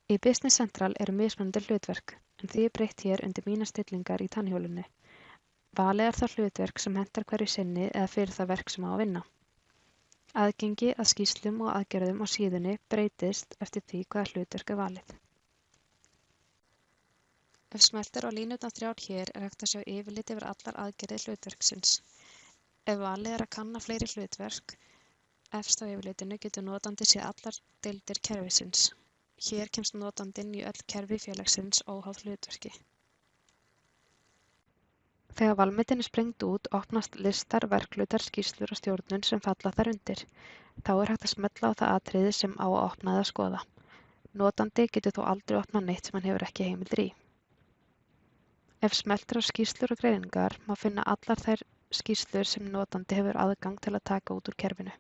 Í Business Central eru mismunandi hlutverk, en því er breytt hér undir mínar stillingar í tannhjólinu. Valið er það hlutverk sem hentar hverju sinni eða fyrir það verk sem á að vinna. Aðgengi að skýrslum og aðgerðum á síðunni breytist eftir því hvaða hlutverk er valið. Ef smellt er á línurnar 3 hér er hægt að sjá yfirlit yfir allar aðgerðir hlutverksins. Ef valið er að kanna fleiri hlutverk, efst á yfirlitinu getur notandi séð allar deildir kerfisins. Hér kemst notandinn í öll kerfi félagsins óháð hlutverki. Þegar valmyndin er sprengt út opnast listar, verkhlutar, skýrslur og stjórnun sem falla þar undir. Þá er hægt að smella á það atriði sem á að opna eða skoða. Notandi getur þó aldrei opnað neitt sem hann hefur ekki heimildir í. Ef smellt er á skýrslur og greiningar má finna allar þær skýrslur sem notandi hefur aðgang til að taka út úr kerfinu.